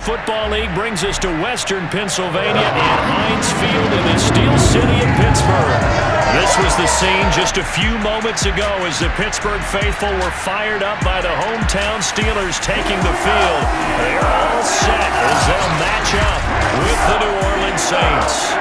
Football League brings us to Western Pennsylvania and Heinz Field in the Steel City of Pittsburgh. This was the scene just a few moments ago as the Pittsburgh faithful were fired up by the hometown Steelers taking the field. They're all set as they'll match up with the New Orleans Saints.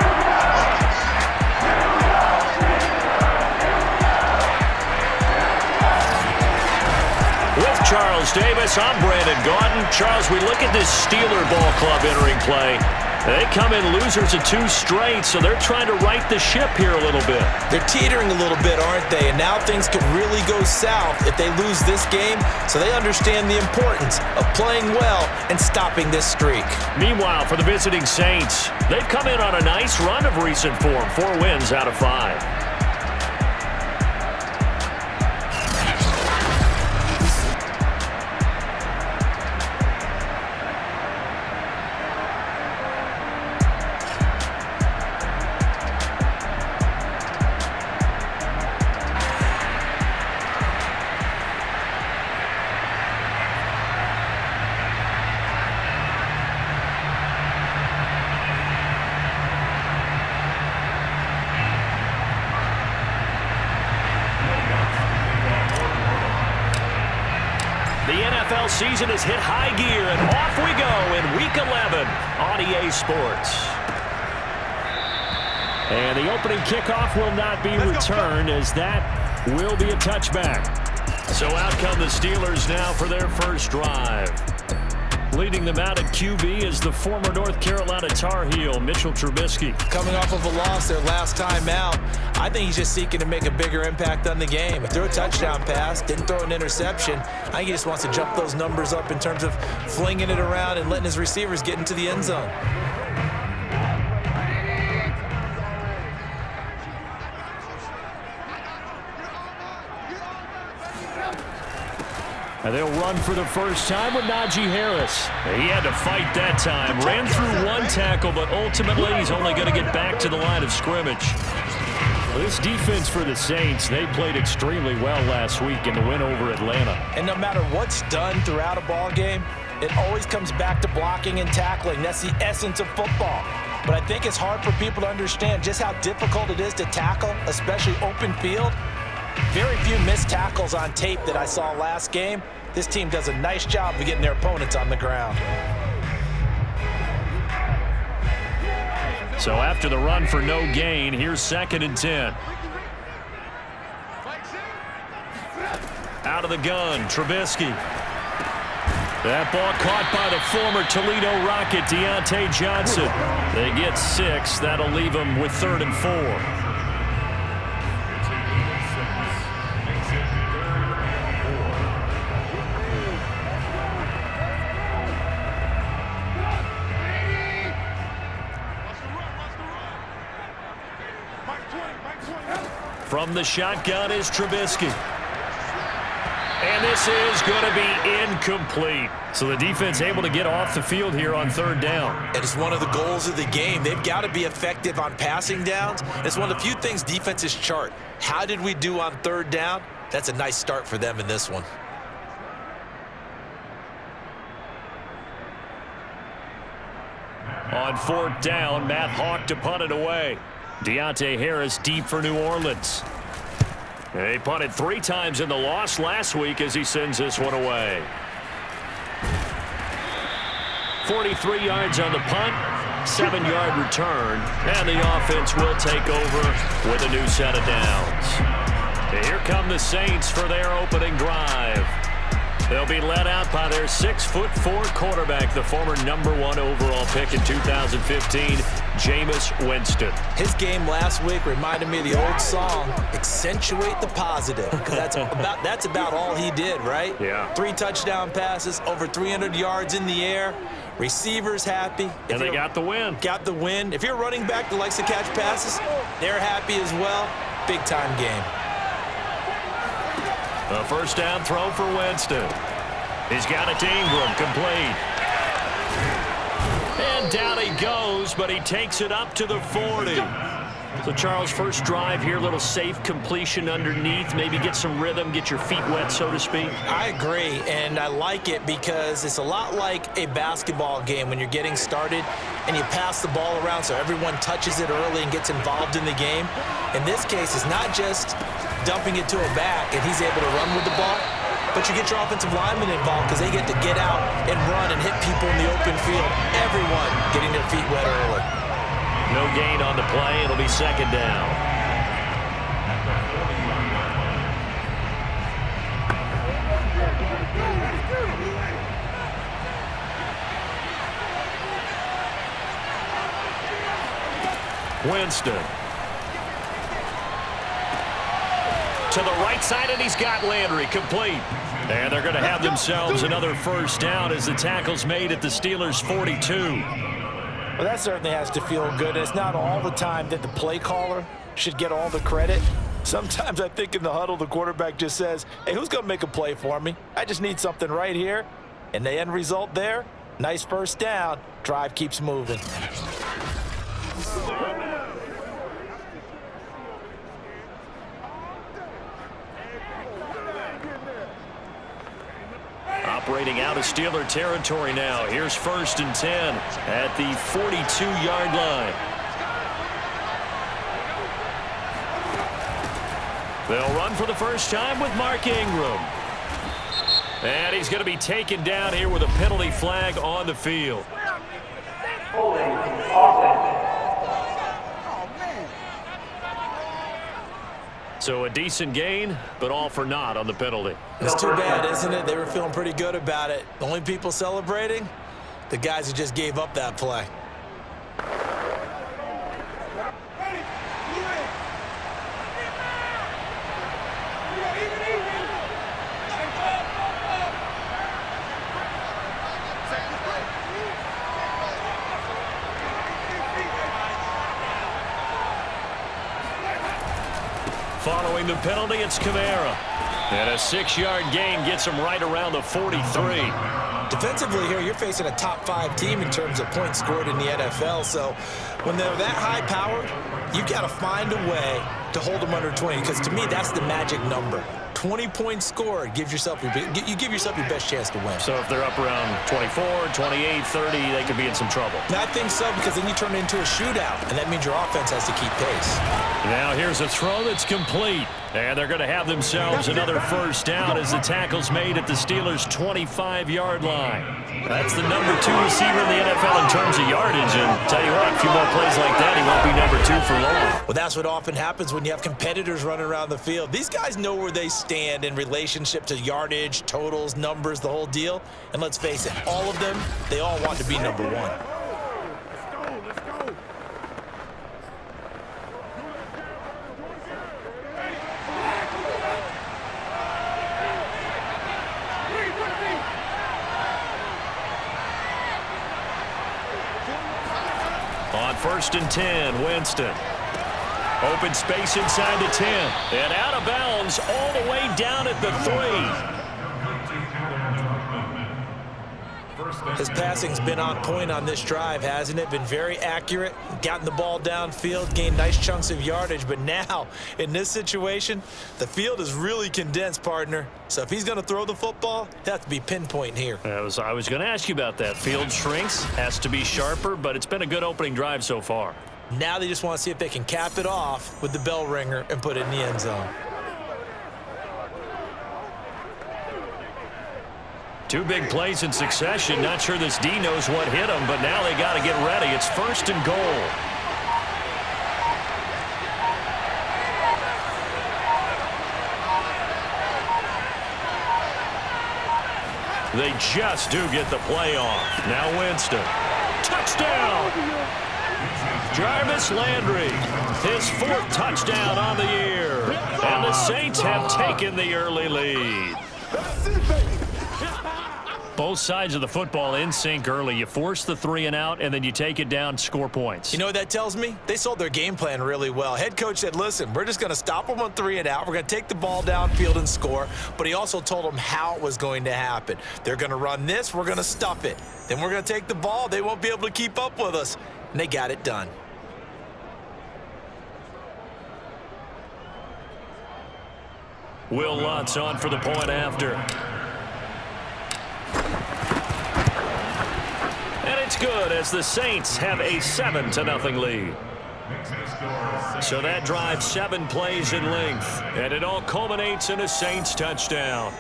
With Charles Davis, I'm Brandon Gaudin. Charles, we look at this Steeler ball club entering play. They come in losers of 2 straight, so they're trying to right the ship here a little bit. They're teetering a little bit, aren't they? And now things could really go south if they lose this game, so they understand the importance of playing well and stopping this streak. Meanwhile, for the visiting Saints, they've come in on a nice run of recent form, 4 wins out of 5. The NFL season has hit high gear, and off we go in Week 11 on EA Sports. And the opening kickoff will not be returned, as that will be a touchback. So out come the Steelers now for their first drive. Leading them out at QB is the former North Carolina Tar Heel, Mitchell Trubisky. Coming off of a loss their last time out, I think he's just seeking to make a bigger impact on the game. He threw a touchdown pass, didn't throw an interception. I think he just wants to jump those numbers up in terms of flinging it around and letting his receivers get into the end zone. And they'll run for the first time with Najee Harris. He had to fight that time. Ran through 1 tackle, but ultimately he's only going to get back to the line of scrimmage. This defense for the Saints, they played extremely well last week in the win over Atlanta. And no matter what's done throughout a ball game, it always comes back to blocking and tackling. That's the essence of football. But I think it's hard for people to understand just how difficult it is to tackle, especially open field. Very few missed tackles on tape that I saw last game. This team does a nice job of getting their opponents on the ground. So after the run for no gain, here's 2nd and 10. Out of the gun, Trubisky. That ball caught by the former Toledo Rocket, Deontay Johnson. They get 6. That'll leave them with 3rd and 4. From the shotgun is Trubisky. And this is going to be incomplete. So the defense able to get off the field here on 3rd down. And it's one of the goals of the game. They've got to be effective on passing downs. It's one of the few things defenses chart. How did we do on 3rd down? That's a nice start for them in this one. On 4th down, Matt Hawk to punt it away. Deontay Harris deep for New Orleans. They punted 3 times in the loss last week as he sends this one away. 43 yards on the punt, 7-yard return, and the offense will take over with a new set of downs. Here come the Saints for their opening drive. They'll be led out by their 6'4" quarterback, the former #1 overall pick in 2015, Jameis Winston. His game last week reminded me of the old song, Accentuate the Positive, because that's about all he did, right? Yeah. 3 touchdown passes, over 300 yards in the air, receivers happy. And they got the win. Got the win. If you're a running back that likes to catch passes, they're happy as well. Big-time game. A first down throw for Winston. He's got it to Ingram, complete. And down he goes, but he takes it up to the 40. So, Charles, first drive here, little safe completion underneath. Maybe get some rhythm, get your feet wet, so to speak. I agree, and I like it because it's a lot like a basketball game when you're getting started and you pass the ball around so everyone touches it early and gets involved in the game. In this case, it's not just dumping it to a back and he's able to run with the ball, but you get your offensive linemen involved because they get to get out and run and hit people in the open field. Everyone getting their feet wet early. No gain on the play. It'll be second down. Winston. To the right side, and he's got Landry complete. And they're going to have themselves another first down as the tackle's made at the Steelers' 42. Well, that certainly has to feel good. It's not all the time that the play caller should get all the credit. Sometimes I think in the huddle, the quarterback just says, hey, who's going to make a play for me? I just need something right here. And the end result there, nice first down. Drive keeps moving. Operating out of Steeler territory now. Here's 1st and 10 at the 42-yard line. They'll run for the first time with Mark Ingram. And he's going to be taken down here with a penalty flag on the field. So a decent gain, but all for naught on the penalty. It's too bad, isn't it? They were feeling pretty good about it. The only people celebrating, the guys who just gave up that play. Following the penalty, it's Kamara. And a 6-yard gain gets him right around the 43. Defensively here, you're facing a top-5 team in terms of points scored in the NFL. So when they're that high-powered, you've got to find a way to hold them under 20. Because to me, that's the magic number. 20 points scored gives yourself your best chance to win. So if they're up around 24, 28, 30, they could be in some trouble. I think so, because then you turn it into a shootout, and that means your offense has to keep pace. Now here's a throw that's complete. And they're going to have themselves another first down as the tackle's made at the Steelers' 25-yard line. That's the number 2 receiver in the NFL in terms of yardage. And tell you what, a few more plays like that, he won't be number 2 for long. Well, that's what often happens when you have competitors running around the field. These guys know where they stand in relationship to yardage, totals, numbers, the whole deal. And let's face it, all of them, they all want to be number 1. On 1st and 10, Winston. Open space inside the 10. And out of bounds all the way down at the 3. His passing's been on point on this drive, hasn't it? Been very accurate, gotten the ball downfield, gained nice chunks of yardage. But now, in this situation, the field is really condensed, partner. So if he's going to throw the football, it has to be pinpoint here. I was going to ask you about that. Field shrinks, has to be sharper, but it's been a good opening drive so far. Now they just want to see if they can cap it off with the bell ringer and put it in the end zone. 2 big plays in succession. Not sure this D knows what hit him, but now they got to get ready. It's 1st and goal. They just do get the play off. Now Winston. Touchdown! Jarvis Landry, his 4th touchdown on the year. And the Saints have taken the early lead. Both sides of the football in sync early. You force the 3 and out, and then you take it down, score points. You know what that tells me? They sold their game plan really well. Head coach said, listen, we're just going to stop them on 3 and out. We're going to take the ball downfield and score. But he also told them how it was going to happen. They're going to run this. We're going to stuff it. Then we're going to take the ball. They won't be able to keep up with us. And they got it done. Will Lutz on for the point after. And it's good as the Saints have a 7-0 lead. So that drive 7 plays in length, and it all culminates in a Saints touchdown.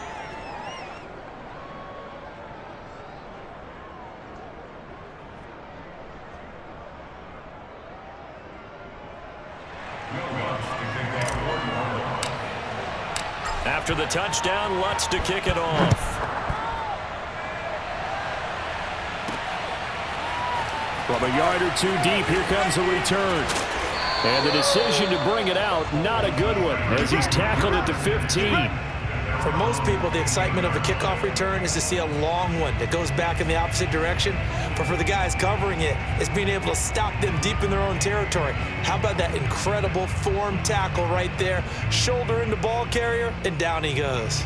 After the touchdown, Lutz to kick it off. From a yard or two deep, here comes a return. And the decision to bring it out, not a good one, as he's tackled at the 15. For most people, the excitement of a kickoff return is to see a long one that goes back in the opposite direction. But for the guys covering it, it's being able to stop them deep in their own territory. How about that incredible form tackle right there? Shoulder in the ball carrier, and down he goes.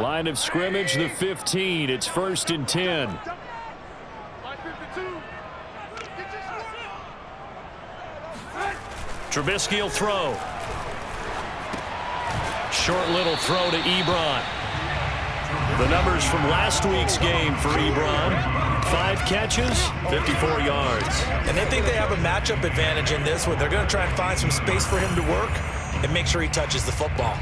Line of scrimmage, the 15. It's 1st and 10. Trubisky will throw. Short little throw to Ebron. The numbers from last week's game for Ebron. 5 catches, 54 yards. And they think they have a matchup advantage in this one. They're going to try and find some space for him to work and make sure he touches the football.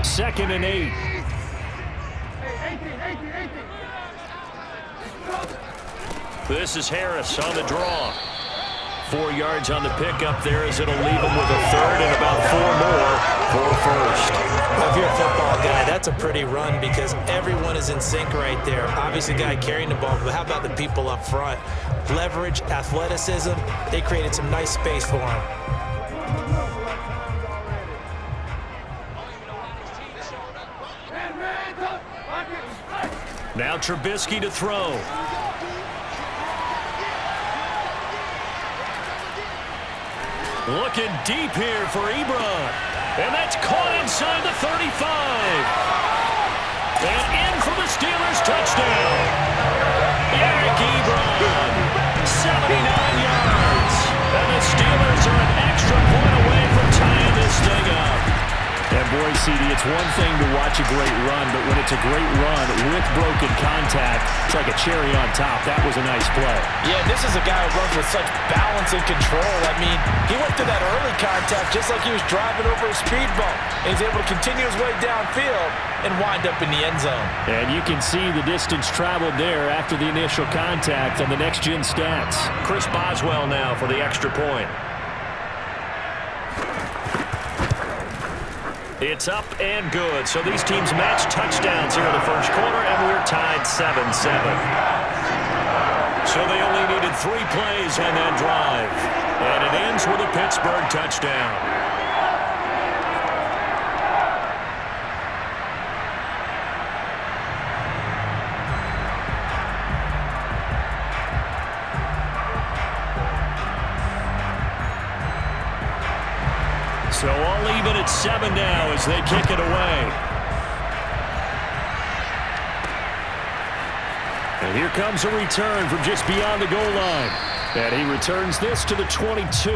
Second and 8. This is Harris on the draw. 4 yards on the pickup there as it'll leave him with a third and about 4 more for first. Well, if you're a football guy, that's a pretty run because everyone is in sync right there. Obviously, guy carrying the ball, but how about the people up front? Leverage, athleticism, they created some nice space for him. Now Trubisky to throw. Looking deep here for Ebron. And that's caught inside the 35. And in for the Steelers touchdown. Eric Ebron, 79 yards. And the Steelers are an extra point away from tying this thing up. And boy, CD, it's one thing to watch a great run, but when it's a great run with broken contact, it's like a cherry on top. That was a nice play. Yeah, this is a guy who runs with such balance and control. I mean, he went through that early contact just like he was driving over a speed bump. And he's able to continue his way downfield and wind up in the end zone. And you can see the distance traveled there after the initial contact on the next-gen stats. Chris Boswell now for the extra point. It's up and good. So these teams match touchdowns here in the first quarter, and we're tied 7-7. So they only needed 3 plays on that drive. And it ends with a Pittsburgh touchdown. So all even at 7 now as they kick it away. And here comes a return from just beyond the goal line. And he returns this to the 22.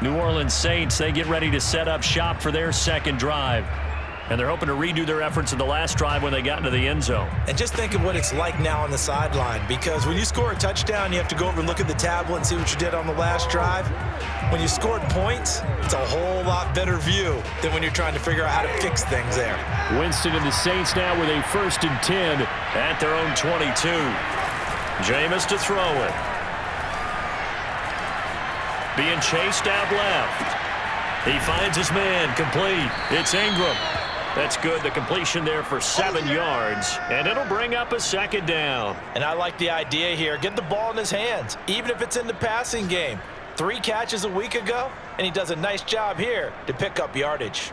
New Orleans Saints, they get ready to set up shop for their second drive. And they're hoping to redo their efforts in the last drive when they got into the end zone. And just think of what it's like now on the sideline, because when you score a touchdown, you have to go over and look at the tablet and see what you did on the last drive. When you scored points, it's a whole lot better view than when you're trying to figure out how to fix things there. Winston and the Saints now with a 1st and 10 at their own 22. Jameis to throw it. Being chased out left. He finds his man, complete. It's Ingram. That's good. The completion there for 7 yards, and it'll bring up a 2nd down. And I like the idea here. Get the ball in his hands, even if it's in the passing game. 3 catches a week ago, and he does a nice job here to pick up yardage.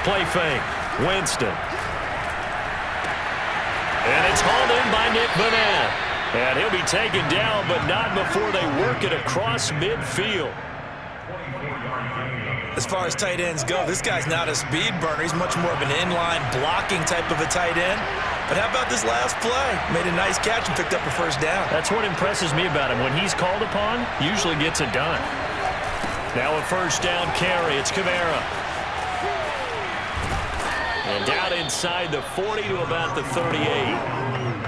Play fake. Winston. And it's hauled in by Nick Vanette. And he'll be taken down, but not before they work it across midfield. As far as tight ends go, this guy's not a speed burner. He's much more of an inline blocking type of a tight end. But how about this last play? Made a nice catch and picked up a first down. That's what impresses me about him. When he's called upon, usually gets it done. Now a first down carry. It's Kamara. And down inside the 40 to about the 38.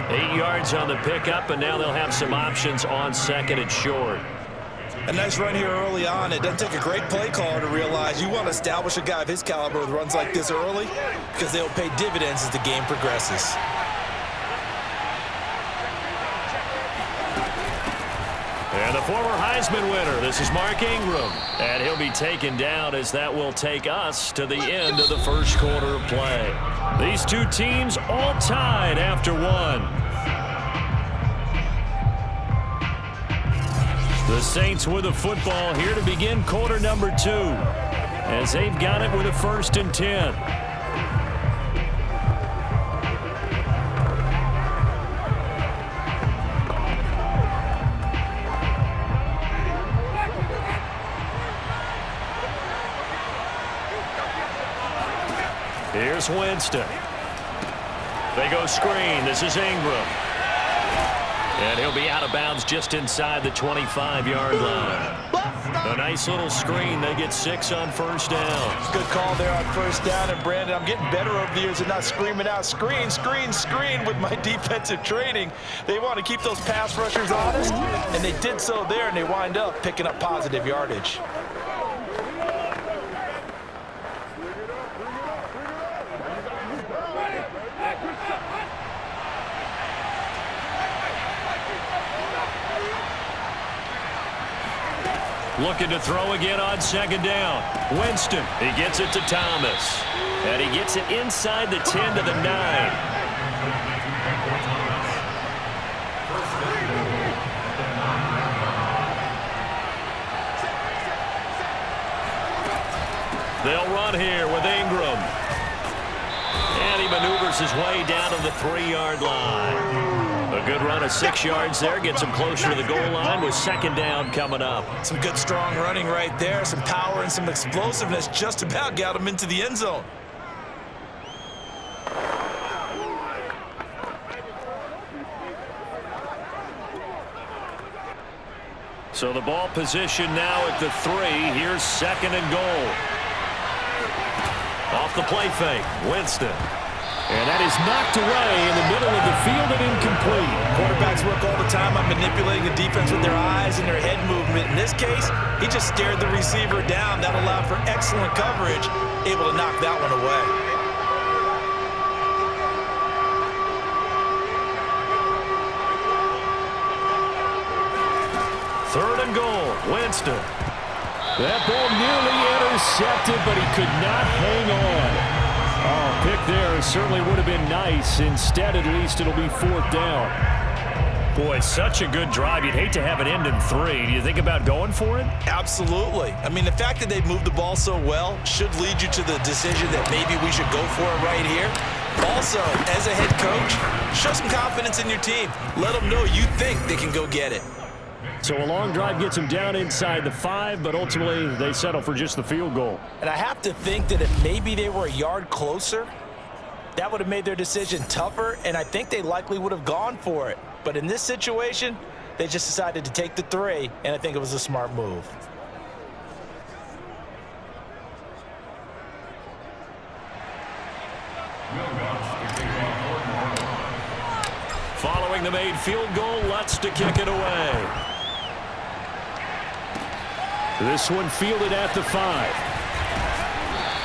8 yards on the pickup, and now they'll have some options on second and short. A nice run here early on. It doesn't take a great play caller to realize you want to establish a guy of his caliber with runs like this early because they'll pay dividends as the game progresses. And the former Heisman winner, this is Mark Ingram. And he'll be taken down as that will take us to the end of the first quarter of play. These two teams all tied after one. The Saints with the football here to begin quarter number 2 as they've got it with a 1st and 10. Here's Winston. They go screen. This is Ingram. And he'll be out of bounds just inside the 25-yard line. A nice little screen. They get 6 on first down. Good call there on first down. And, Brandon, I'm getting better over the years and not screaming out, screen, screen, screen with my defensive training. They want to keep those pass rushers honest, and they did so there, and they wind up picking up positive yardage. Looking to throw again on second down. Winston, he gets it to Thomas. And he gets it inside the 10 to the 9. They'll run here with Ingram. And he maneuvers his way down to the 3-yard line. A good run of 6 yards there. Gets him closer to the goal line with second down coming up. Some good strong running right there. Some power and some explosiveness just about got him into the end zone. So the ball position now at the 3. Here's second and goal. Off the play fake. Winston. And that is knocked away in the middle of the field and incomplete. Quarterbacks work all the time on manipulating the defense with their eyes and their head movement. In this case, he just stared the receiver down. That allowed for excellent coverage, able to knock that one away. Third and goal. Winston. That ball nearly intercepted, but he could not hang on. Oh, pick there certainly would have been nice. Instead, at least, it'll be 4th down. Boy, such a good drive. You'd hate to have it end in 3. Do you think about going for it? Absolutely. I mean, the fact that they've moved the ball so well should lead you to the decision that maybe we should go for it right here. Also, as a head coach, show some confidence in your team. Let them know you think they can go get it. So a long drive gets them down inside the 5, but ultimately they settle for just the field goal. And I have to think that if maybe they were a yard closer, that would have made their decision tougher, and I think they likely would have gone for it. But in this situation, they just decided to take the 3, and I think it was a smart move. Following the made field goal, Lutz to kick it away. This one fielded at the 5.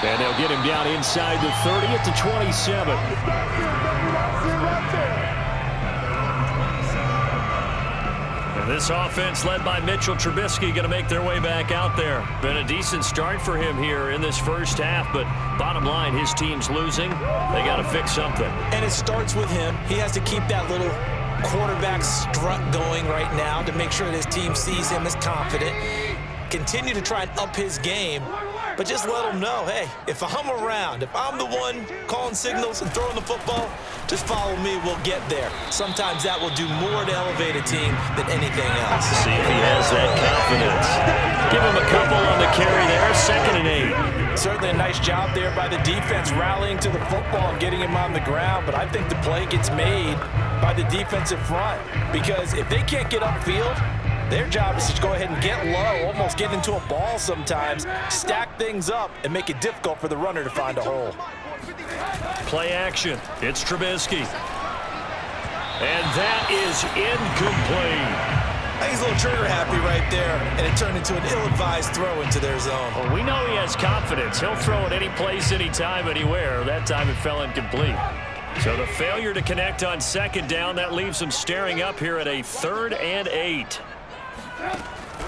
And they'll get him down inside the 30 at the 27. And this offense led by Mitchell Trubisky going to make their way back out there. Been a decent start for him here in this first half, but bottom line, his team's losing. They got to fix something. And it starts with him. He has to keep that little quarterback strut going right now to make sure that his team sees him as confident. Continue to try and up his game, but just let them know, hey, if I'm around, if I'm the one calling signals and throwing the football, just follow me, we'll get there. Sometimes that will do more to elevate a team than anything else. See if he has that confidence. Give him a couple on the carry there, 2nd and 8. Certainly a nice job there by the defense rallying to the football and getting him on the ground, but I think the play gets made by the defensive front because if they can't get upfield, their job is to go ahead and get low, almost get into a ball sometimes, stack things up, and make it difficult for the runner to find a hole. Play action. It's Trubisky. And that is incomplete. He's a little trigger happy right there, and it turned into an ill-advised throw into their zone. Well, we know he has confidence. He'll throw it any place, anytime, anywhere. That time it fell incomplete. So the failure to connect on 2nd down, that leaves him staring up here at a 3rd and 8.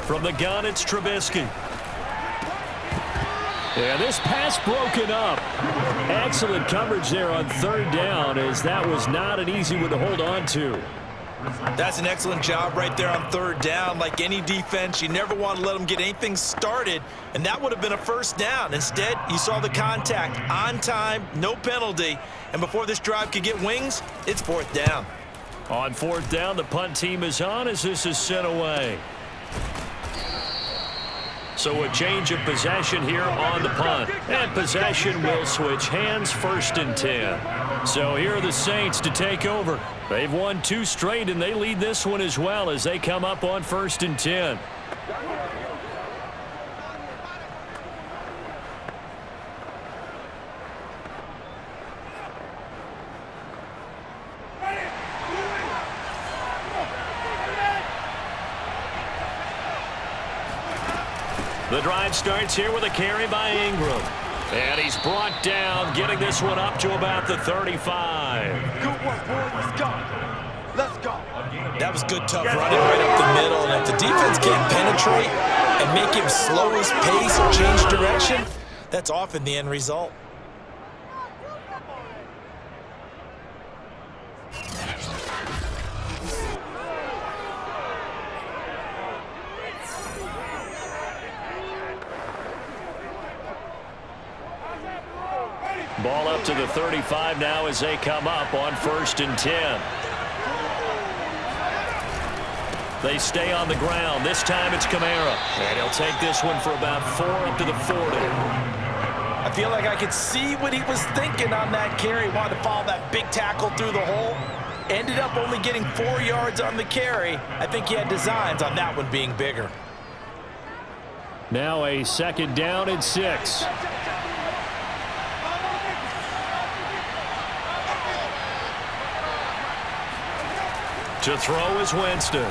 From the gun, it's Trubisky. Yeah, this pass broken up. Excellent coverage there on 3rd down, as that was not an easy one to hold on to. That's an excellent job right there on 3rd down. Like any defense, you never want to let them get anything started, and that would have been a 1st down. Instead, you saw the contact on time, no penalty, and before this drive could get wings, it's 4th down. On 4th down, the punt team is on as this is sent away. So a change of possession here on the punt. And possession will switch hands, 1st and 10. So here are the Saints to take over. They've won 2 straight, and they lead this one as well as they come up on 1st and 10. The drive starts here with a carry by Ingram. And he's brought down, getting this one up to about the 35. Good work, boy. Let's go. Let's go. That was good, tough running right up the middle. And if the defense can't penetrate and make him slow his pace or change direction, that's often the end result. Ball up to the 35 now as they come up on 1st and 10. They stay on the ground. This time it's Kamara. And he'll take this one for about 4 up to the 40. I feel like I could see what he was thinking on that carry. Wanted to follow that big tackle through the hole. Ended up only getting 4 yards on the carry. I think he had designs on that one being bigger. Now a 2nd down and 6. To throw is Winston.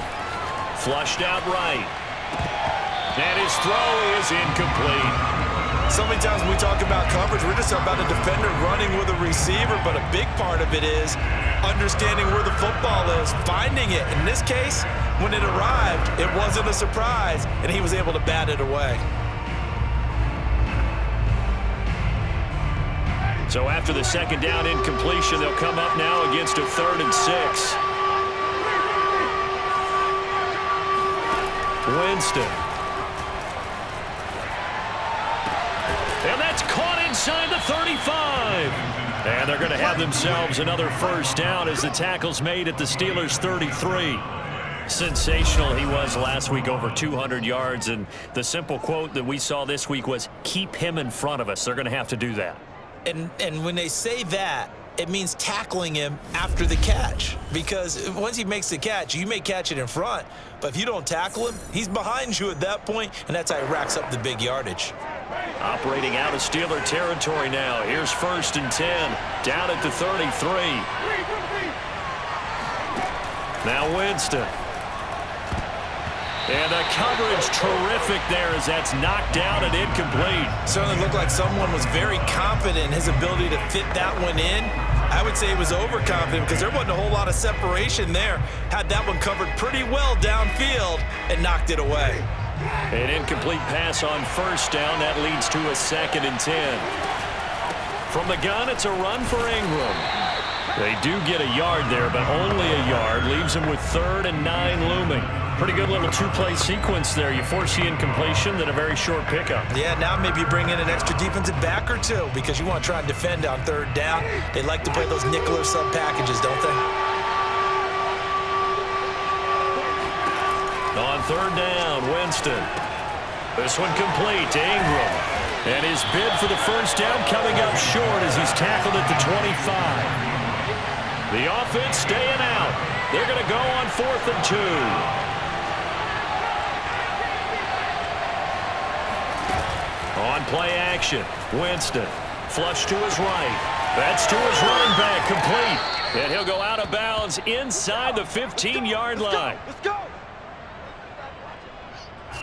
Flushed out right. And his throw is incomplete. So many times when we talk about coverage, we're just about a defender running with a receiver, but a big part of it is understanding where the football is, finding it. In this case, when it arrived, it wasn't a surprise, and he was able to bat it away. So after the 2nd down incompletion, they'll come up now against a 3rd and 6. Winston. And that's caught inside the 35. And they're going to have themselves another 1st down as the tackle's made at the Steelers' 33. Sensational he was last week, over 200 yards. And the simple quote that we saw this week was, keep him in front of us. They're going to have to do that. And when they say that, it means tackling him after the catch. Because once he makes the catch, you may catch it in front. But if you don't tackle him, he's behind you at that point, and that's how he racks up the big yardage. Operating out of Steeler territory now. Here's 1st and 10, down at the 33. Now Winston. And the coverage terrific there as that's knocked down and incomplete. Certainly looked like someone was very confident in his ability to fit that one in. I would say he was overconfident because there wasn't a whole lot of separation there. Had that one covered pretty well downfield and knocked it away. An incomplete pass on 1st down. That leads to a 2nd and 10. From the gun, it's a run for Ingram. They do get a yard there, but only a yard. Leaves him with 3rd and 9 looming. Pretty good little two-play sequence there. You force the incompletion, then a very short pickup. Yeah, now maybe you bring in an extra defensive back or two because you want to try and defend on third down. They like to play those nickel or sub packages, don't they? On third down, Winston. This one complete to Ingram. And his bid for the first down coming up short as he's tackled at the 25. The offense staying out. They're going to go on 4th and 2. On play action, Winston. Flush to his right. That's to his running back, complete. And he'll go out of bounds inside the 15-yard line. Let's go.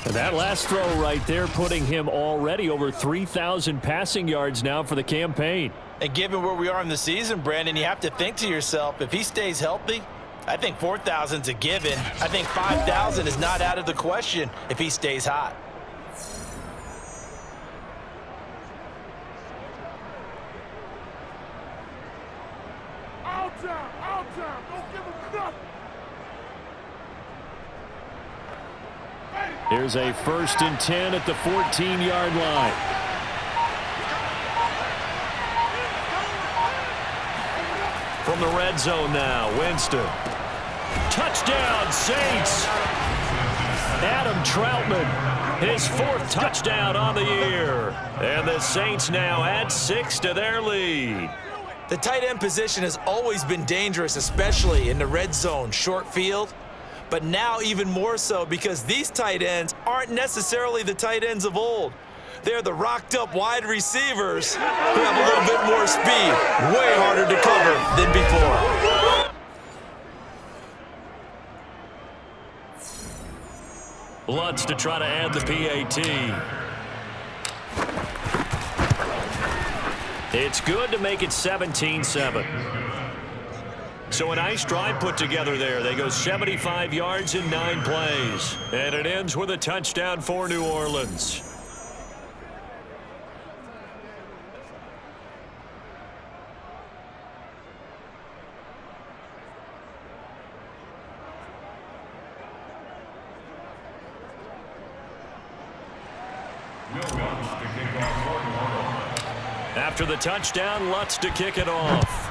And that last throw right there putting him already over 3,000 passing yards now for the campaign. And given where we are in the season, Brandon, you have to think to yourself, if he stays healthy, I think 4,000's a given. I think 5,000 is not out of the question if he stays hot. Out time. Don't give him nothing. Here's a 1st and 10 at the 14-yard line. From the red zone now, Winston. Touchdown, Saints. Adam Troutman, his 4th touchdown on the year. And the Saints now add 6 to their lead. The tight end position has always been dangerous, especially in the red zone, short field. But now even more so because these tight ends aren't necessarily the tight ends of old. They're the rocked-up wide receivers who have a little bit more speed, way harder to cover than before. Lutz to try to add the PAT. It's good to make it 17-7. So a nice drive put together there. They go 75 yards in 9 plays. And it ends with a touchdown for New Orleans. After the touchdown, Lutz to kick it off.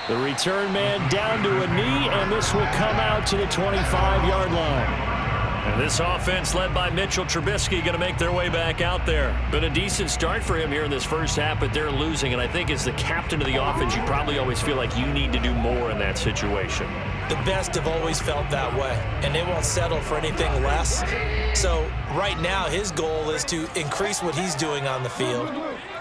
The return man down to a knee, and this will come out to the 25-yard line. And this offense led by Mitchell Trubisky going to make their way back out there. Been a decent start for him here in this first half, but they're losing. And I think as the captain of the offense, you probably always feel like you need to do more in that situation. The best have always felt that way, and they won't settle for anything less. So right now, his goal is to increase what he's doing on the field,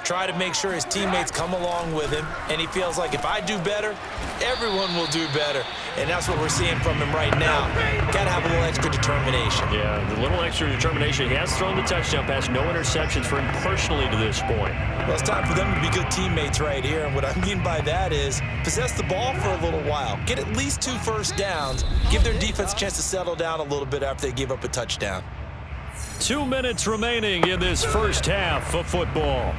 try to make sure his teammates come along with him, and he feels like if I do better, everyone will do better. And that's what we're seeing from him right now. Got to have a little extra determination. Yeah, the little extra determination. He has thrown the touchdown pass, no interceptions for him personally to this point. Well, it's time for them to be good teammates right here, and what I mean by that is possess the ball for a little while. Get at least 2 first downs. Give their defense a chance to settle down a little bit after they give up a touchdown. 2 minutes remaining in this first half of football.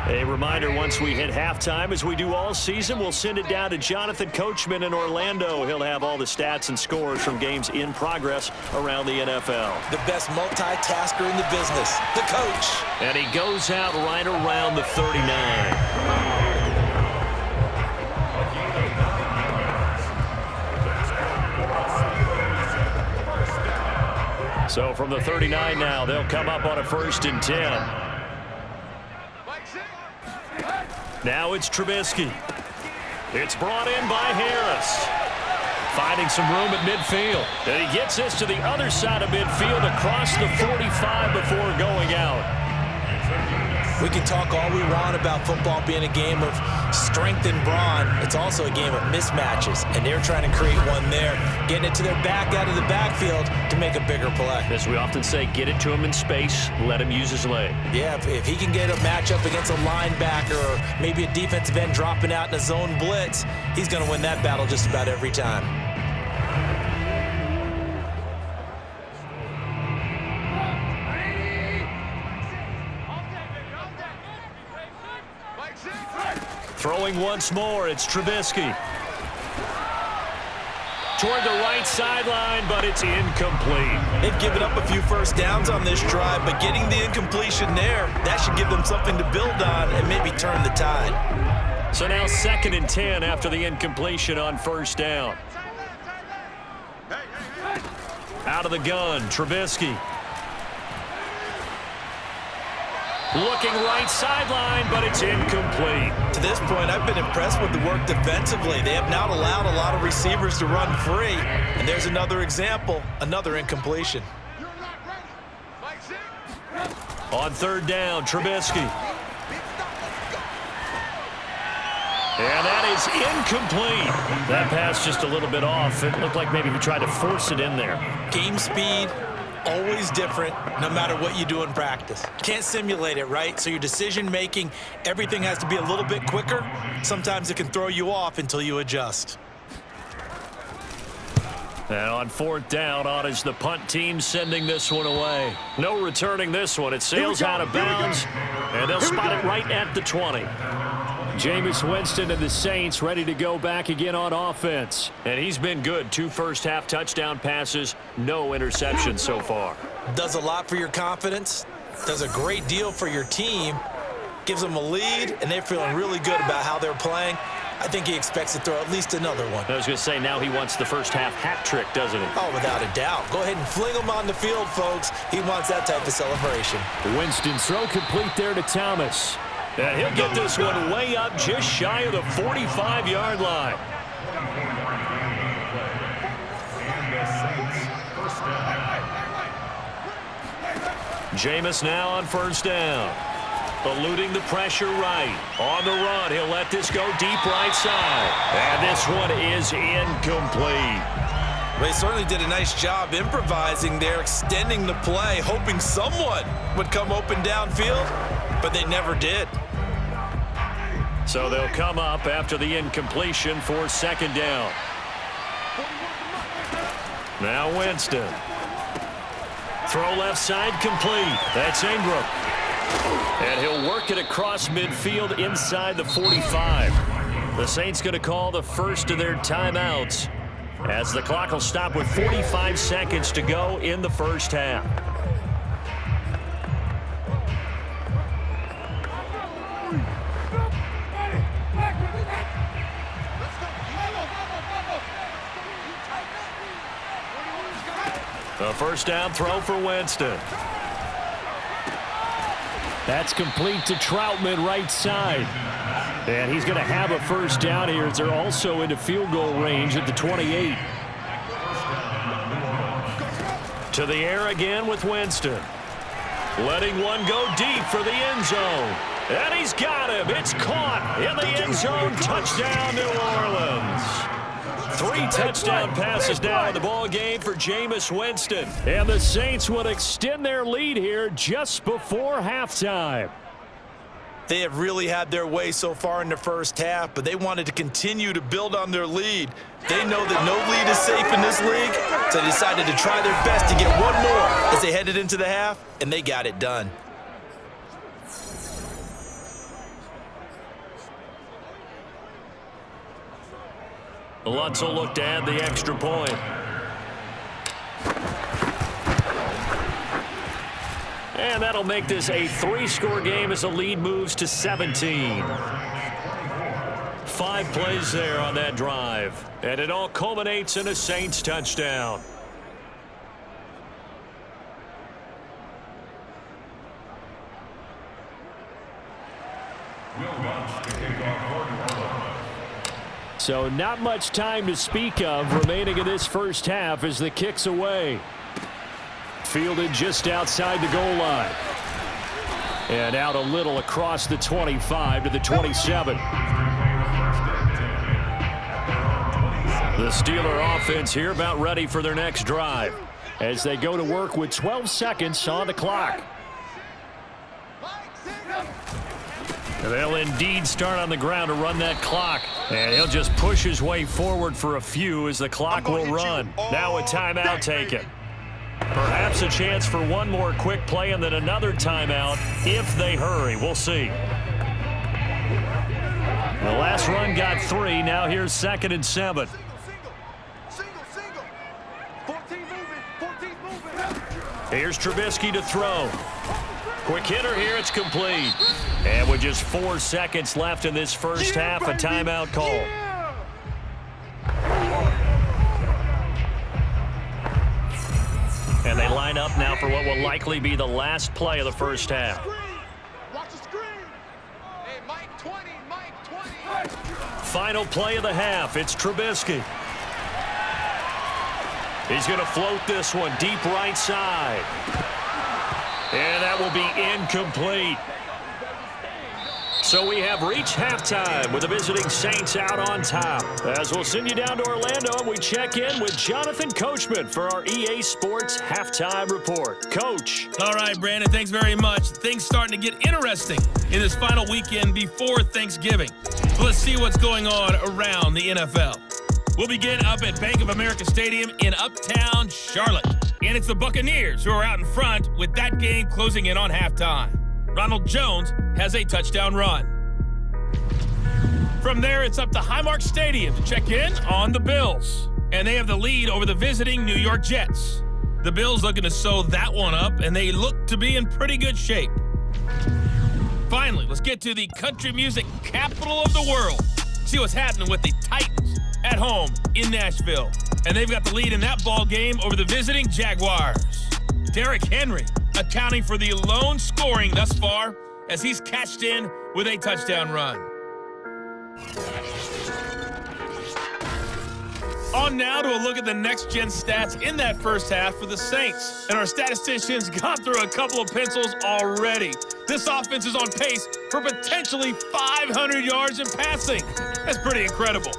A reminder, once we hit halftime, as we do all season, we'll send it down to Jonathan Coachman in Orlando. He'll have all the stats and scores from games in progress around the NFL. The best multitasker in the business, the coach. And he goes out right around the 39. So from the 39 now, they'll come up on a 1st and 10. Now it's Trubisky. It's brought in by Harris. Finding some room at midfield. And he gets this to the other side of midfield across the 45 before going out. We can talk all we want about football being a game of strength and brawn. It's also a game of mismatches, and they're trying to create one there, getting it to their back out of the backfield to make a bigger play. As we often say, get it to him in space, let him use his leg. Yeah, if he can get a matchup against a linebacker or maybe a defensive end dropping out in a zone blitz, he's going to win that battle just about every time. Throwing once more, it's Trubisky. Toward the right sideline, but it's incomplete. They've given up a few first downs on this drive, but getting the incompletion there, that should give them something to build on and maybe turn the tide. So now 2nd and 10 after the incompletion on first down. Out of the gun, Trubisky. Looking right sideline, but it's incomplete. To this point, I've been impressed with the work defensively. They have not allowed a lot of receivers to run free. And there's another example, another incompletion. On 3rd down, Trubisky. And that is incomplete. That pass just a little bit off. It looked like maybe he tried to force it in there. Game speed, always different, no matter what you do in practice. Can't simulate it, right? So your decision-making, everything has to be a little bit quicker. Sometimes it can throw you off until you adjust. And on 4th down, on is the punt team sending this one away. No returning this one. It sails out of bounds, and they'll spot it right at the 20. Jameis Winston and the Saints ready to go back again on offense. And he's been good. 2 first-half touchdown passes, no interceptions so far. Does a lot for your confidence, does a great deal for your team, gives them a lead, and they're feeling really good about how they're playing. I think he expects to throw at least another one. I was going to say, now he wants the first-half hat trick, doesn't he? Oh, without a doubt. Go ahead and fling him on the field, folks. He wants that type of celebration. Winston's throw complete there to Thomas. And he'll get this one way up just shy of the 45-yard line. Jameis now on 1st down. Eluding the pressure right. On the run, he'll let this go deep right side. And this one is incomplete. Well, he certainly did a nice job improvising there, extending the play, hoping someone would come open downfield, but they never did. So they'll come up after the incompletion for 2nd down. Now Winston. Throw left side complete. That's Ingram. And he'll work it across midfield inside the 45. The Saints going to call the first of their timeouts as the clock will stop with 45 seconds to go in the first half. A first down throw for Winston. That's complete to Troutman right side. And he's going to have a first down here as they're also into field goal range at the 28. To the air again with Winston. Letting one go deep for the end zone. And he's got him. It's caught in the end zone. Touchdown, New Orleans. 3 touchdown passes now in the ball game for Jameis Winston. And the Saints will extend their lead here just before halftime. They have really had their way so far in the first half, but they wanted to continue to build on their lead. They know that no lead is safe in this league, so they decided to try their best to get one more as they headed into the half, and they got it done. Lutz will look to add the extra point. And that'll make this a 3-score game as the lead moves to 17. 5 plays there on that drive. And it all culminates in a Saints touchdown. So not much time to speak of remaining in this first half as the kick's away. Fielded just outside the goal line. And out a little across the 25 to the 27. The Steeler offense here about ready for their next drive as they go to work with 12 seconds on the clock. They'll indeed start on the ground to run that clock. And he'll just push his way forward for a few as the clock will run. Now a timeout taken. Perhaps a chance for one more quick play and then another timeout if they hurry. We'll see. The last run got 3. Now here's 2nd and 7. Single. 14 moving. Here's Trubisky to throw. Quick hitter here. It's complete. And with just 4 seconds left in this first half, a timeout call. Yeah. And they line up now for what will likely be the last play of the first half. Watch the screen. Hey, Mike 20. Final play of the half. It's Trubisky. He's going to float this one deep right side. And that will be incomplete. So we have reached halftime with the visiting Saints out on top. As we'll send you down to Orlando and we check in with Jonathan Coachman for our EA Sports Halftime Report. Coach. All right, Brandon, thanks very much. Things starting to get interesting in this final weekend before Thanksgiving. So let's see what's going on around the NFL. We'll begin up at Bank of America Stadium in Uptown Charlotte. And it's the Buccaneers who are out in front with that game closing in on halftime. Ronald Jones has a touchdown run. From there, it's up to Highmark Stadium to check in on the Bills. And they have the lead over the visiting New York Jets. The Bills looking to sew that one up, and they look to be in pretty good shape. Finally, let's get to the country music capital of the world. See what's happening with the Titans at home in Nashville. And they've got the lead in that ball game over the visiting Jaguars. Derrick Henry accounting for the lone scoring thus far as he's cashed in with a touchdown run. On now to a look at the next-gen stats in that first half for the Saints. And our statisticians got through a couple of pencils already. This offense is on pace for potentially 500 yards in passing. That's pretty incredible.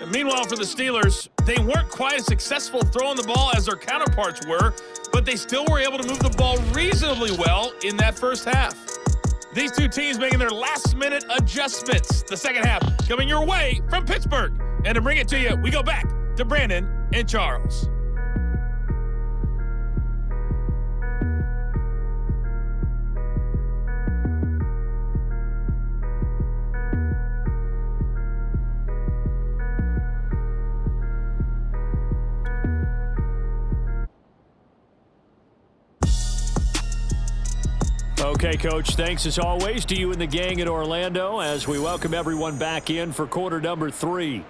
And meanwhile, for the Steelers, they weren't quite as successful throwing the ball as their counterparts were, but they still were able to move the ball reasonably well in that first half. These two teams making their last-minute adjustments. The second half coming your way from Pittsburgh. And to bring it to you, we go back to Brandon and Charles. Okay, Coach, thanks as always to you and the gang at Orlando as we welcome everyone back in for quarter number 3.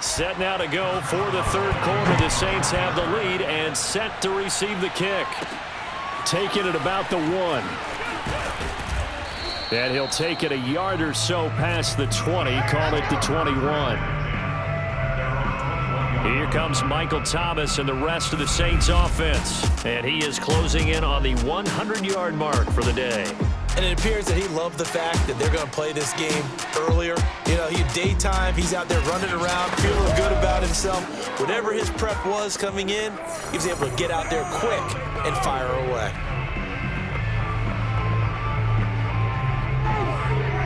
Set now to go for the third quarter. The Saints have the lead and set to receive the kick. Taking it about the 1. And he'll take it a yard or so past the 20, call it the 21. Here comes Michael Thomas and the rest of the Saints offense. And he is closing in on the 100-yard mark for the day. And it appears that he loved the fact that they're going to play this game earlier. You know, daytime, he's out there running around, feeling good about himself. Whatever his prep was coming in, he was able to get out there quick and fire away.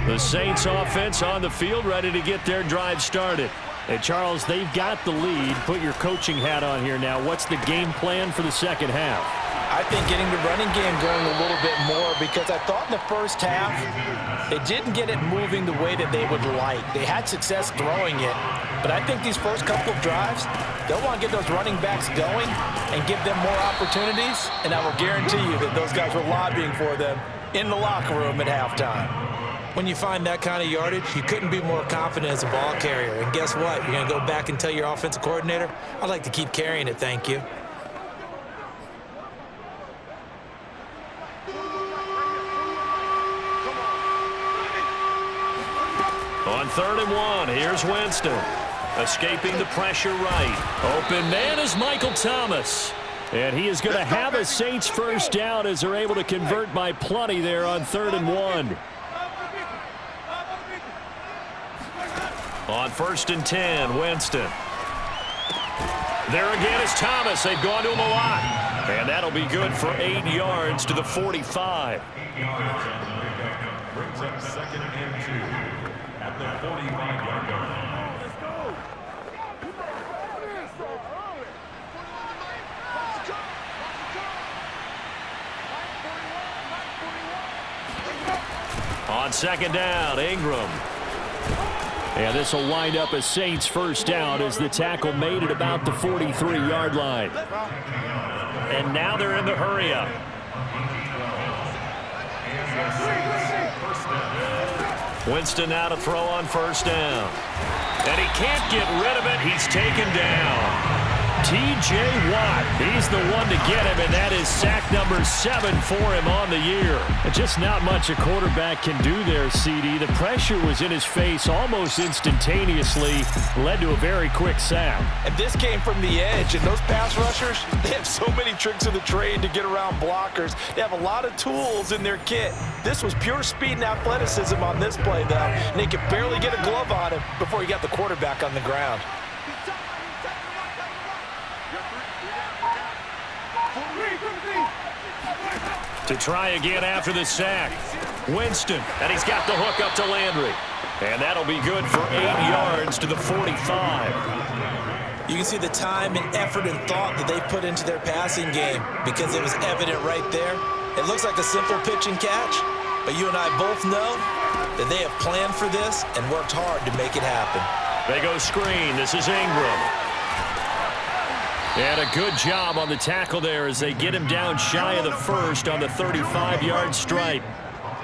The Saints offense on the field, ready to get their drive started. And, Charles, they've got the lead. Put your coaching hat on here now. What's the game plan for the second half? I think getting the running game going a little bit more because I thought in the first half they didn't get it moving the way that they would like. They had success throwing it, but I think these first couple of drives, they'll want to get those running backs going and give them more opportunities, and I will guarantee you that those guys were lobbying for them in the locker room at halftime. When you find that kind of yardage, you couldn't be more confident as a ball carrier. And guess what? You're going to go back and tell your offensive coordinator, I'd like to keep carrying it, thank you. On 3rd and 1, here's Winston. Escaping the pressure right. Open man is Michael Thomas. And he is going to have a Saints first down as they're able to convert by plenty there on 3rd and 1. On 1st and 10, Winston. There again is Thomas. They've gone to him a lot. And that'll be good for 8 yards to the 45. Brings up 2nd and 2 at the 45-yard line. Let's go. On second down, Ingram. And this will wind up a Saints first down as the tackle made it about the 43-yard line. And now they're in the hurry-up. Winston now to throw on first down. And he can't get rid of it. He's taken down. T.J. Watt, he's the one to get him, and that is sack number 7 for him on the year. Just not much a quarterback can do there, CD. The pressure was in his face almost instantaneously, led to a very quick sack. And this came from the edge, and those pass rushers, they have so many tricks of the trade to get around blockers. They have a lot of tools in their kit. This was pure speed and athleticism on this play, though, and they could barely get a glove on him before he got the quarterback on the ground. To try again after the sack. Winston, and he's got the hook up to Landry. And that'll be good for 8 yards to the 45. You can see the time and effort and thought that they put into their passing game because it was evident right there. It looks like a simple pitch and catch, but you and I both know that they have planned for this and worked hard to make it happen. They go screen. This is Ingram. And a good job on the tackle there as they get him down shy of the first on the 35-yard stripe.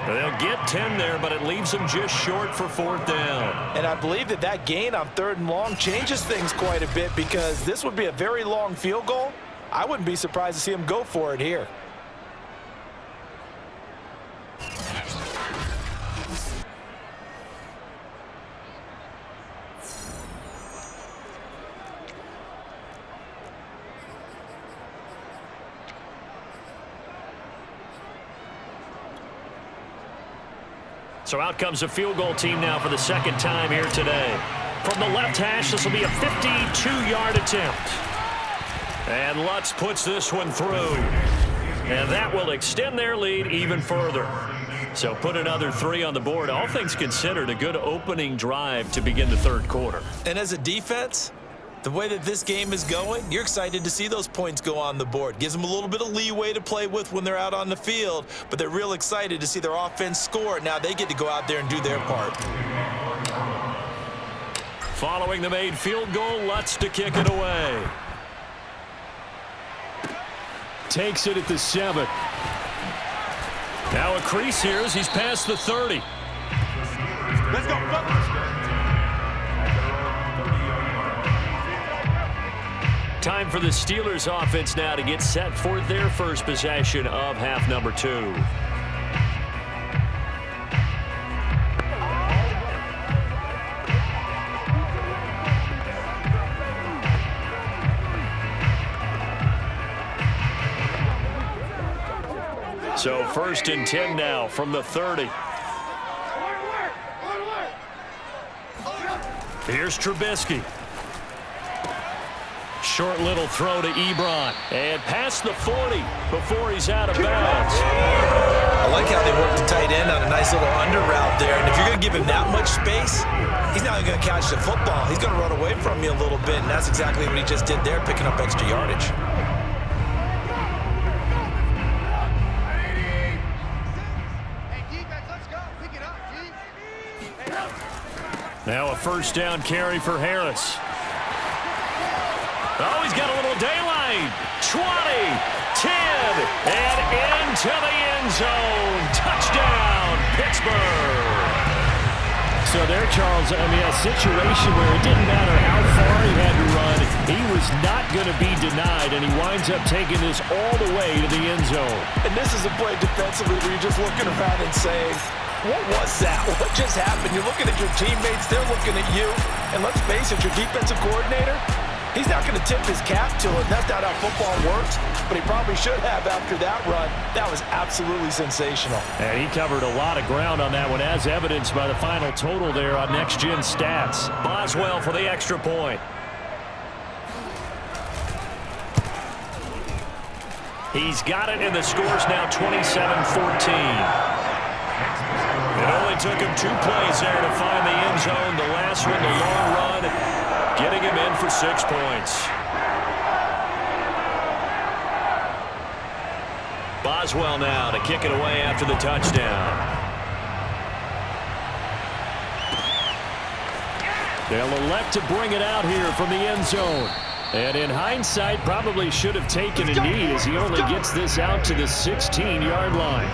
They'll get 10 there, but it leaves them just short for 4th down. And I believe that that gain on 3rd and long changes things quite a bit because this would be a very long field goal. I wouldn't be surprised to see him go for it here. So out comes a field goal team now for the 2nd time here today. From the left hash, this will be a 52-yard attempt. And Lutz puts this one through. And that will extend their lead even further. So put another 3 on the board. All things considered, a good opening drive to begin the 3rd quarter. And as a defense, the way that this game is going, you're excited to see those points go on the board. Gives them a little bit of leeway to play with when they're out on the field, but they're real excited to see their offense score. Now they get to go out there and do their part. Following the made field goal, Lutz to kick it away. Takes it at the 7. Now a crease here as he's past the 30. Let's go, fellas. Time for the Steelers offense now to get set for their first possession of half number 2. So 1st and 10 now from the 30. Here's Trubisky. Short little throw to Ebron. And past the 40 before he's out of bounds. I like how they work the tight end on a nice little under route there. And if you're going to give him that much space, he's not going to catch the football. He's going to run away from you a little bit. And that's exactly what he just did there, picking up extra yardage. Now a 1st down carry for Harris. Oh, he's got a little daylight. 20, 10, and into the end zone. Touchdown, Pittsburgh. So there, Charles, I mean, a situation where it didn't matter how far he had to run, he was not going to be denied, and he winds up taking this all the way to the end zone. And this is a play defensively where you're just looking around and saying, what was that? What just happened? You're looking at your teammates. They're looking at you. And let's face it, your defensive coordinator, he's not going to tip his cap to it. That's not how football works, but he probably should have after that run. That was absolutely sensational. And he covered a lot of ground on that one, as evidenced by the final total there on Next Gen Stats. Boswell for the extra point. He's got it, and the score's now 27-14. It only took him 2 plays there to find the end zone. The last one, the long run, getting him in for 6 points. Boswell now to kick it away after the touchdown. They'll elect to bring it out here from the end zone. And in hindsight, probably should have taken a knee as he only gets this out to the 16-yard line.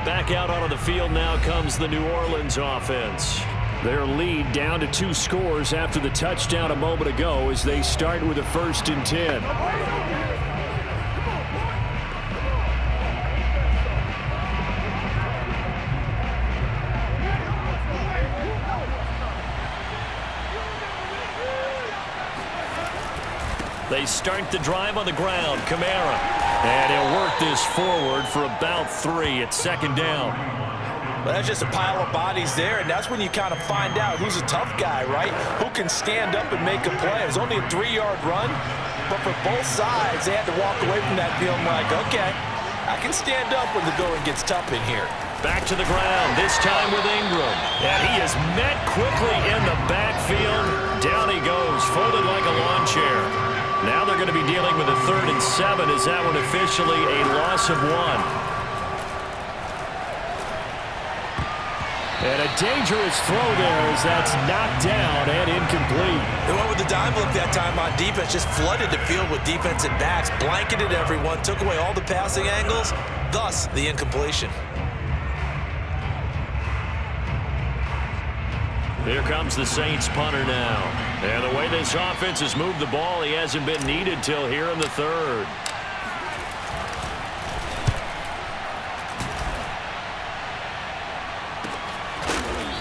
Back out onto the field now comes the New Orleans offense. Their lead down to 2 scores after the touchdown a moment ago as they start with a 1st and 10. They start the drive on the ground. Kamara. And he'll work this forward for about 3 at 2nd down. Well, that's just a pile of bodies there, and that's when you kind of find out who's a tough guy, right? Who can stand up and make a play. It was only a 3-yard run, but for both sides, they had to walk away from that feeling like, okay, I can stand up when the going gets tough in here. Back to the ground, this time with Ingram. And he is met quickly in the backfield. Down he goes, folded like a lawn chair. Now they're going to be dealing with a 3rd and 7. Is that one officially a loss of 1? And a dangerous throw there as that's knocked down and incomplete. They went with the dime look that time on defense, just flooded the field with defensive backs, blanketed everyone, took away all the passing angles, thus the incompletion. Here comes the Saints punter now. And the way this offense has moved the ball, he hasn't been needed till here in the 3rd.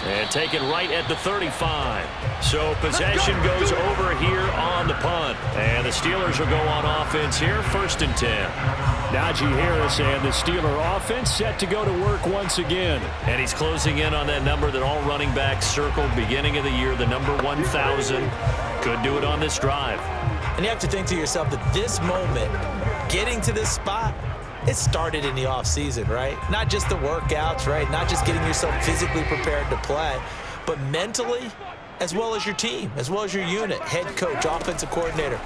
And taken right at the 35. So possession goes over here on the punt. And the Steelers will go on offense here, 1st and 10. Najee Harris and the Steeler offense set to go to work once again. And he's closing in on that number that all running backs circled beginning of the year, the number 1,000. Could do it on this drive. And you have to think to yourself that this moment, getting to this spot, it started in the offseason, right? Not just the workouts, right? Not just getting yourself physically prepared to play, but mentally, as well as your team, as well as your unit, head coach, offensive coordinator.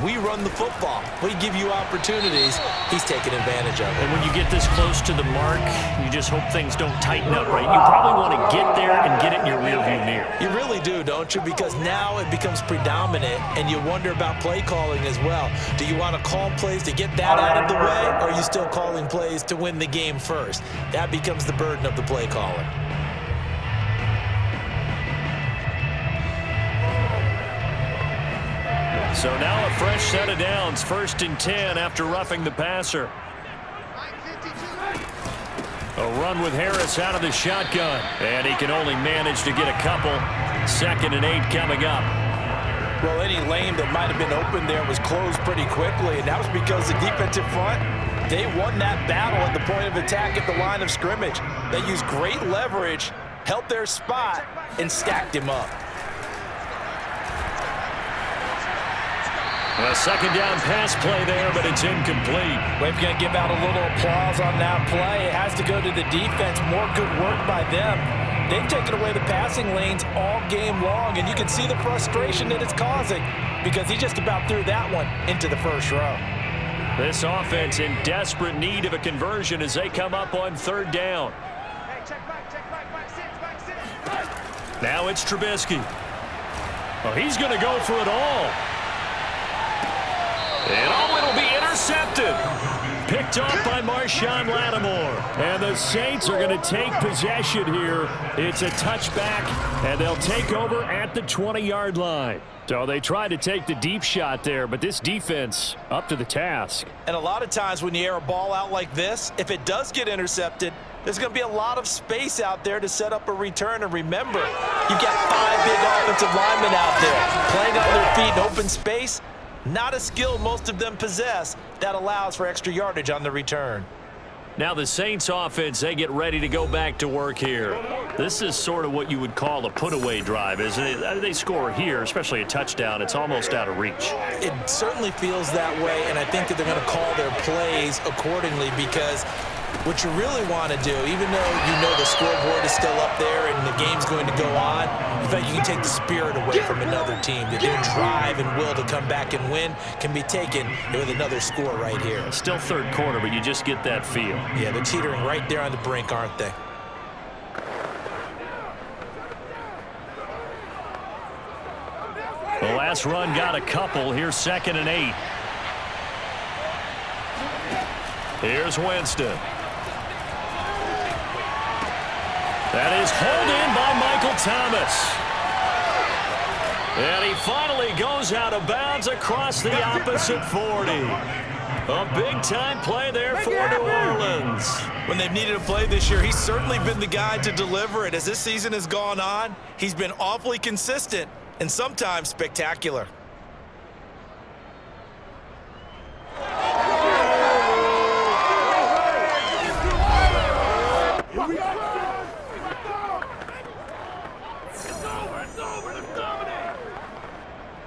We run the football. We give you opportunities. He's taking advantage of it. And when you get this close to the mark, you just hope things don't tighten up, right? You probably want to get there and get it in your rearview mirror. You really do, don't you? Because now it becomes predominant, and you wonder about play calling as well. Do you want to call plays to get that out of the way, or are you still calling plays to win the game first? That becomes the burden of the play caller. So now a fresh set of downs, 1st and 10 after roughing the passer. A run with Harris out of the shotgun, and he can only manage to get a couple. 2nd and 8 coming up. Well, any lane that might have been open there was closed pretty quickly, and that was because the defensive front, they won that battle at the point of attack at the line of scrimmage. They used great leverage, held their spot, and stacked him up. A 2nd down pass play there, but it's incomplete. We're going to give out a little applause on that play. It has to go to the defense. More good work by them. They've taken away the passing lanes all game long, and you can see the frustration that it's causing because he just about threw that one into the 1st row. This offense in desperate need of a conversion as they come up on 3rd down. Now it's Trubisky. Oh, he's going to go for it all. And it'll be intercepted. Picked off by Marshawn Lattimore. And the Saints are going to take possession here. It's a touchback, and they'll take over at the 20-yard line. So they tried to take the deep shot there, but this defense up to the task. And a lot of times when you air a ball out like this, if it does get intercepted, there's going to be a lot of space out there to set up a return. And remember, you've got 5 big offensive linemen out there playing on their feet in open space. Not a skill most of them possess that allows for extra yardage on the return. Now the Saints offense, they get ready to go back to work here. This is sort of what you would call a put-away drive, isn't it? They score here, especially a touchdown. It's almost out of reach. It certainly feels that way, and I think that they're going to call their plays accordingly because what you really want to do, even though you know the scoreboard is still up there and the game's going to go on, in fact, you can take the spirit away from another team. That their drive and will to come back and win can be taken with another score right here. Still 3rd quarter, but you just get that feel. Yeah, they're teetering right there on the brink, aren't they? Last run got a couple. Here's 2nd and 8. Here's Winston. That is hauled in by Michael Thomas. And he finally goes out of bounds across the opposite 40. A big-time play there for New Orleans. When they've needed a play this year, he's certainly been the guy to deliver it. As this season has gone on, he's been awfully consistent and sometimes spectacular.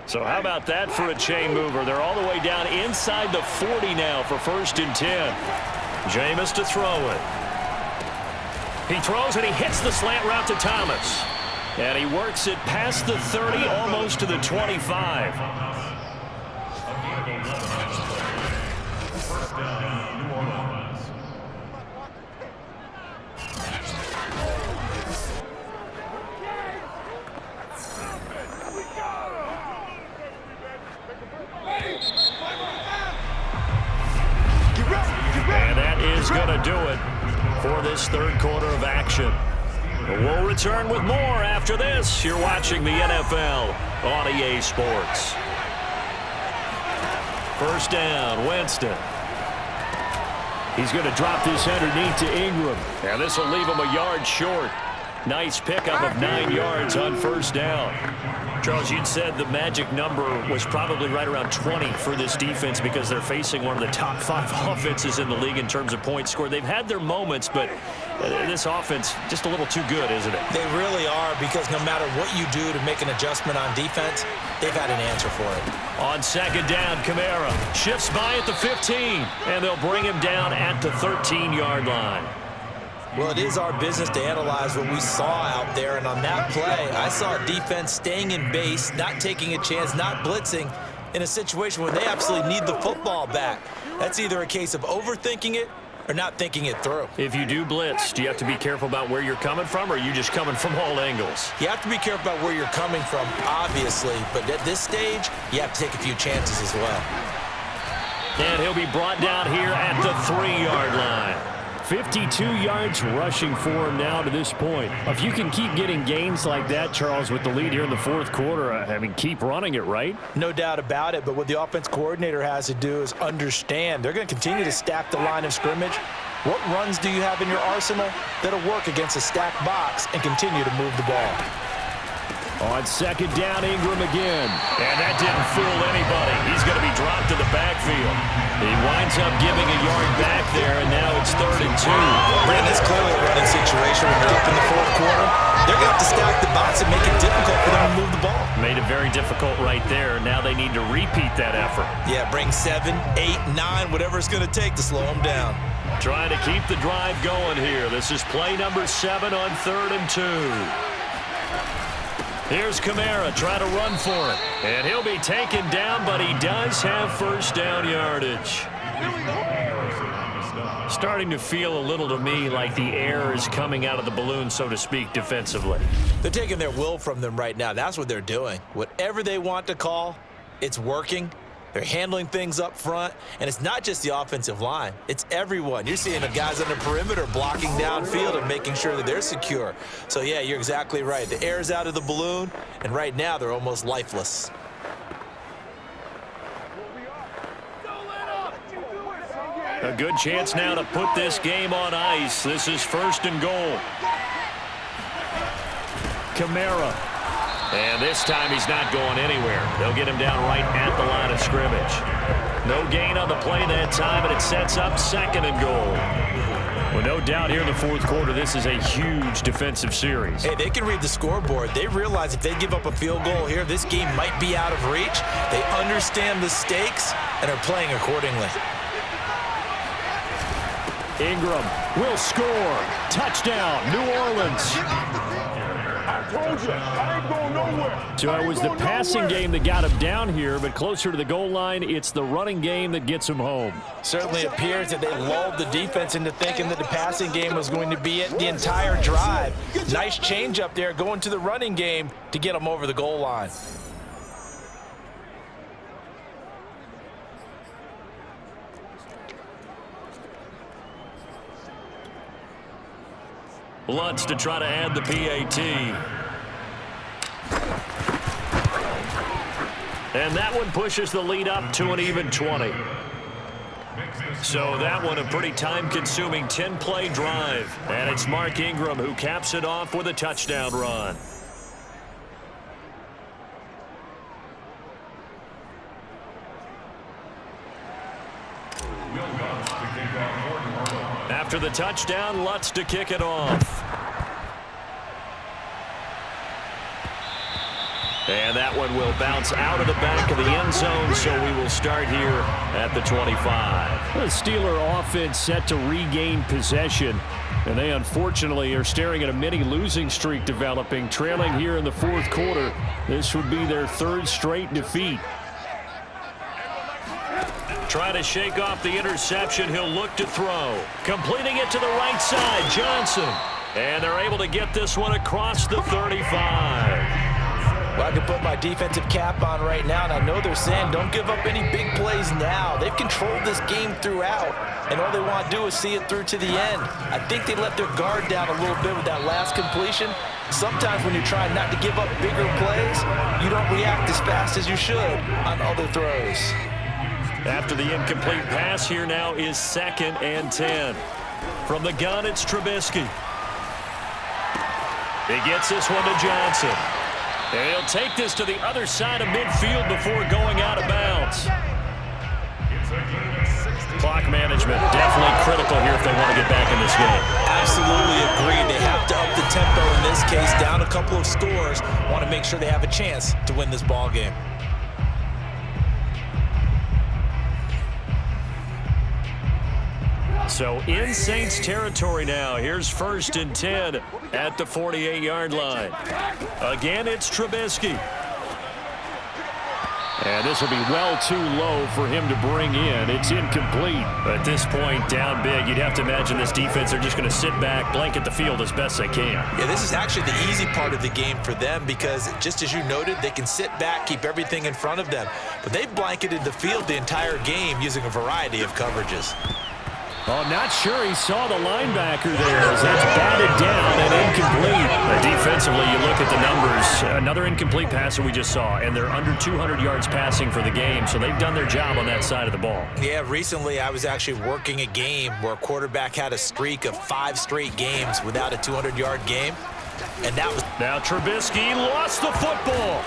So how about that for a chain mover? They're all the way down inside the 40 now for 1st and 10. Jameis to throw it. He throws and he hits the slant route to Thomas. And he works it past the 30, almost to the 25. First down, New Orleans. And that is going to do it for this 3rd quarter of action. We'll return with more after this. You're watching the NFL on EA Sports. 1st down, Winston. He's going to drop this underneath to Ingram. And this will leave him a yard short. Nice pickup of 9 yards on 1st down. Charles, you'd said the magic number was probably right around 20 for this defense because they're facing one of the top 5 offenses in the league in terms of points scored. They've had their moments, but this offense just a little too good, isn't it? They really are, because no matter what you do to make an adjustment on defense, they've had an answer for it. On 2nd down, Kamara shifts by at the 15, and they'll bring him down at the 13-yard line. Well, it is our business to analyze what we saw out there, and on that play, I saw a defense staying in base, not taking a chance, not blitzing, in a situation where they absolutely need the football back. That's either a case of overthinking it or not thinking it through. If you do blitz, do you have to be careful about where you're coming from, or are you just coming from all angles? You have to be careful about where you're coming from, obviously, but at this stage, you have to take a few chances as well. And he'll be brought down here at the 3-yard line. 52 yards rushing for him now to this point. If you can keep getting gains like that, Charles, with the lead here in the 4th quarter, I mean, keep running it, right? No doubt about it, but what the offense coordinator has to do is understand they're going to continue to stack the line of scrimmage. What runs do you have in your arsenal that'll work against a stacked box and continue to move the ball? On 2nd down, Ingram again. And that didn't fool anybody. He's going to be dropped to the backfield. He winds up giving a yard back there, and now it's 3rd and 2. Brandon, it's clearly a running situation when you're up in the 4th quarter. They're going to have to stack the box and make it difficult for them to move the ball. Made it very difficult right there. Now they need to repeat that effort. Yeah, bring 7, 8, 9, whatever it's going to take to slow them down. Trying to keep the drive going here. This is play number 7 on 3rd and 2. Here's Kamara trying to run for it. And he'll be taken down, but he does have 1st down yardage. Starting to feel a little to me like the air is coming out of the balloon, so to speak, defensively. They're taking their will from them right now. That's what they're doing. Whatever they want to call, it's working. They're handling things up front, and it's not just the offensive line. It's everyone. You're seeing the guys on the perimeter blocking downfield and making sure that they're secure. So, yeah, you're exactly right. The air's out of the balloon, and right now they're almost lifeless. A good chance now to put this game on ice. This is 1st and goal. Kamara. And this time he's not going anywhere. They'll get him down right at the line of scrimmage. No gain on the play that time, and it sets up 2nd and goal. Well, no doubt here in the 4th quarter, this is a huge defensive series. Hey, they can read the scoreboard. They realize if they give up a field goal here, this game might be out of reach. They understand the stakes and are playing accordingly. Ingram will score. Touchdown, New Orleans. I ain't going nowhere. So it was the passing game that got him down here, but closer to the goal line, it's the running game that gets him home. Certainly appears that they lulled the defense into thinking that the passing game was going to be it the entire drive. Nice change up there going to the running game to get them over the goal line. Lutz to try to add the PAT. And that one pushes the lead up to an even 20. So that one a pretty time-consuming 10-play drive. And it's Mark Ingram who caps it off with a touchdown run. After the touchdown, Lutz to kick it off. And that one will bounce out of the back of the end zone, so we will start here at the 25. The Steeler offense set to regain possession, and they unfortunately are staring at a mini losing streak developing, trailing here in the fourth quarter. This would be their third straight defeat. Trying to shake off the interception. He'll look to throw. Completing it to the right side, Johnson. And they're able to get this one across the 35. Well, I can put my defensive cap on right now, and I know they're saying don't give up any big plays now. They've controlled this game throughout, and all they want to do is see it through to the end. I think they let their guard down a little bit with that last completion. Sometimes when you're trying not to give up bigger plays, you don't react as fast as you should on other throws. After the incomplete pass, here now is 2nd and 10. From the gun, it's Trubisky. He gets this one to Johnson. And he'll take this to the other side of midfield before going out of bounds. Clock management definitely critical here if they want to get back in this game. Absolutely agreed. They have to up the tempo in this case, down a couple of scores. Want to make sure they have a chance to win this ball game. So in Saints territory now. Here's 1st and 10 at the 48-yard line. Again, it's Trubisky. And this will be well too low for him to bring in. It's incomplete. At this point, down big, you'd have to imagine this defense are just going to sit back, blanket the field as best they can. Yeah, this is actually the easy part of the game for them because, just as you noted, they can sit back, keep everything in front of them. But they've blanketed the field the entire game using a variety of coverages. Oh, not sure he saw the linebacker there as that's batted down and incomplete. Defensively, you look at the numbers. Another incomplete pass that we just saw, and they're under 200 yards passing for the game, so they've done their job on that side of the ball. Yeah, recently I was actually working a game where a quarterback had a streak of 5 straight games without a 200-yard game, and that was... Now Trubisky lost the football.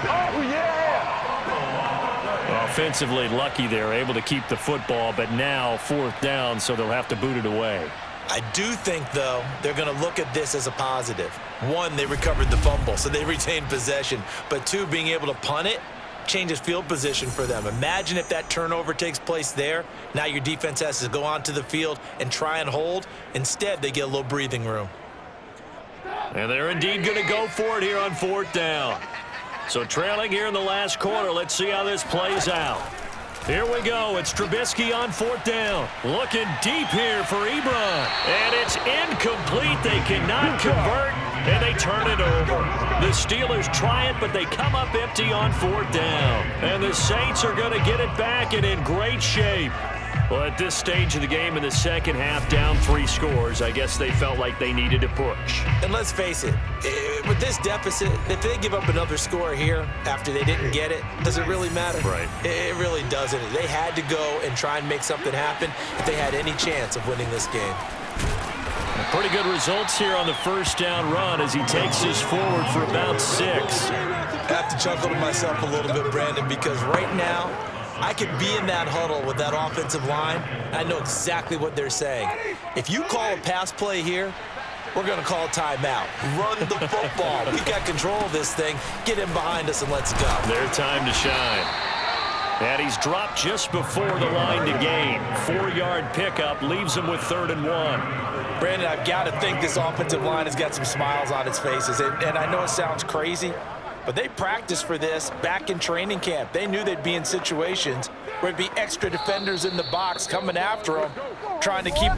Oh, yeah! Offensively lucky they're able to keep the football, but now 4th down, so they'll have to boot it away. I do think, though, they're going to look at this as a positive. 1, they recovered the fumble, so they retained possession. But 2, being able to punt it changes field position for them. Imagine if that turnover takes place there. Now your defense has to go onto the field and try and hold. Instead, they get a little breathing room. And they're indeed going to go for it here on 4th down. So trailing here in the last quarter, let's see how this plays out. Here we go. It's Trubisky on 4th down. Looking deep here for Ebron. And it's incomplete. They cannot convert, and they turn it over. The Steelers try it, but they come up empty on 4th down. And the Saints are going to get it back and in great shape. Well, at this stage of the game in the second half, down 3 scores, I guess they felt like they needed to push. And let's face it, with this deficit, if they give up another score here after they didn't get it, does it really matter? Right. It really doesn't. They had to go and try and make something happen if they had any chance of winning this game. Pretty good results here on the 1st down run as he takes this forward for about 6. I have to chuckle to myself a little bit, Brandon, because right now, I could be in that huddle with that offensive line. I know exactly what they're saying. If you call a pass play here, we're going to call a timeout. Run the football. We got control of this thing. Get him behind us and let's go. Their time to shine. And he's dropped just before the line to gain. 4-yard pickup leaves him with 3rd and 1. Brandon, I've got to think this offensive line has got some smiles on its faces. And I know it sounds crazy, but they practiced for this back in training camp. They knew they'd be in situations where it'd be extra defenders in the box coming after them, trying to keep